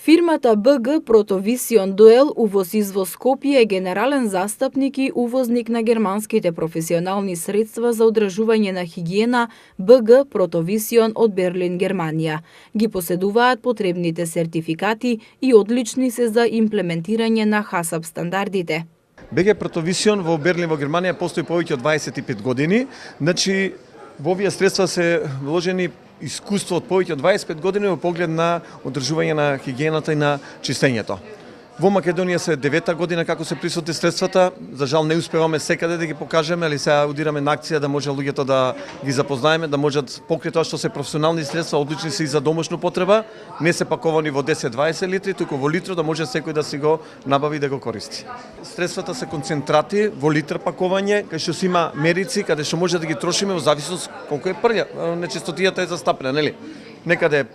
Фирмата БГ Протовисион Дуел увоз-извоз Скопје е генерален застапник и увозник на германските професионални средства за одржување на хигиена БГ Протовисион од Берлин, Германија. Ги поседуваат потребните сертификати и одлични се за имплементирање на ХАСАП стандардите. БГ Протовисион во Берлин во Германија постои повеќе од 25 години. Значи, во овие средства се вложени искуство од повеќе од 25 години во поглед на одржување на хигиената и на чистењето. Во Македонија се 9-та година како се присутни средствата, за жал не успеваме секаде да ги покажеме, али сега удираме на акција да може луѓето да ги запознаеме, да можат покрај тоа што се професионални средства, одлични се и за домашна употреба, не се паковани во 10-20 литри, туку во литро да може секој да си го набави и да го користи. Средствата се концентрати во литр пакување, кај што си има мерици, каде што може да ги трошиме во зависност колку е прља, нечистотијата е застапена, нели? Некаде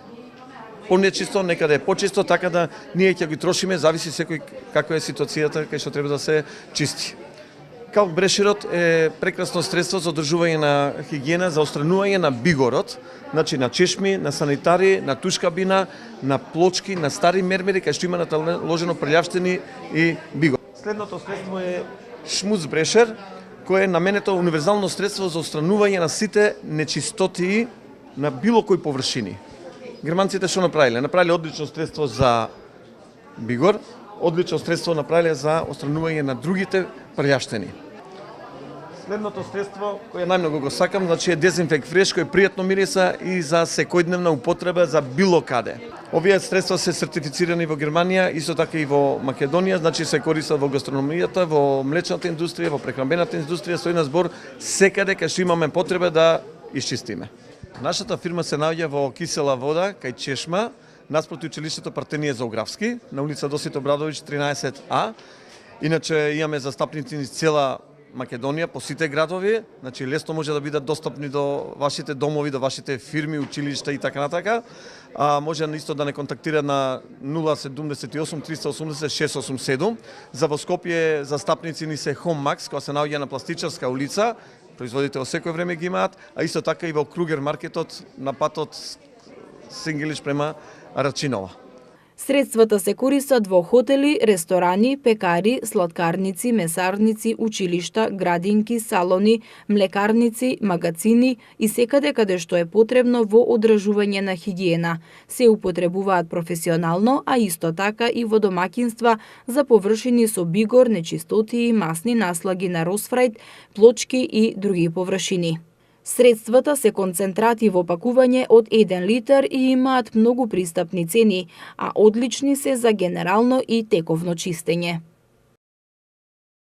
понечисто, некаде е почисто, така да ние ќе ги трошиме, зависи секој каква е ситуацијата кај што треба да се чисти. Калк бреширот е прекрасно средство за одржување на хигиена, за отстранување на бигорот, значи на чешми, на санитари, на туш кабина, на плочки, на стари мермери кај што има наложено прљавштини и бигор. Следното средство е шмуц брешер, кој е наменето универзално средство за отстранување на сите нечистотии на било кои површини. Германците што направиле? Направиле одлично средство за бигор, одлично средство направиле за отстранување на другите прљаштини. Следното средство, кое најмногу го сакам, значи е дезинфект фреш, кој пријатно мириса и за секојдневна употреба за било каде. Овие средства се сертифицирани во Германија, исто така и во Македонија, значи се користат во гастрономијата, во млечната индустрија, во прехранбената индустрија, со една збор секаде кај што имаме потреба да исчистиме. Нашата фирма се наоѓа во Кисела вода, кај Чешма, наспроти училиштето Партенија Зоографски, на улица Досит Обрадовиќ 13А. Иначе имаме застапници низ цела Македонија, по сите градови, значи лесно може да бидат достапни до вашите домови, до вашите фирми, училишта и така натака. Може исто да не контактира на 078 380 687. За во Скопје застапници ни се Home Max, која се наоѓа на Пластичарска улица, производите во секој време ги имаат, а исто така и во Кругер маркетот на патот Сингелиш према Рачинова. Средствата се користат во хотели, ресторани, пекари, сладкарници, месарници, училишта, градинки, салони, млекарници, магазини и секаде каде што е потребно во одржување на хигиена. Се употребуваат професионално, а исто така и во домакинства за површини со бигор, нечистотии, масни наслаги на росфрајд, плочки и други површини. Средствата се концентрати во пакување од 1 литар и имаат многу пристапни цени, а одлични се за генерално и тековно чистење.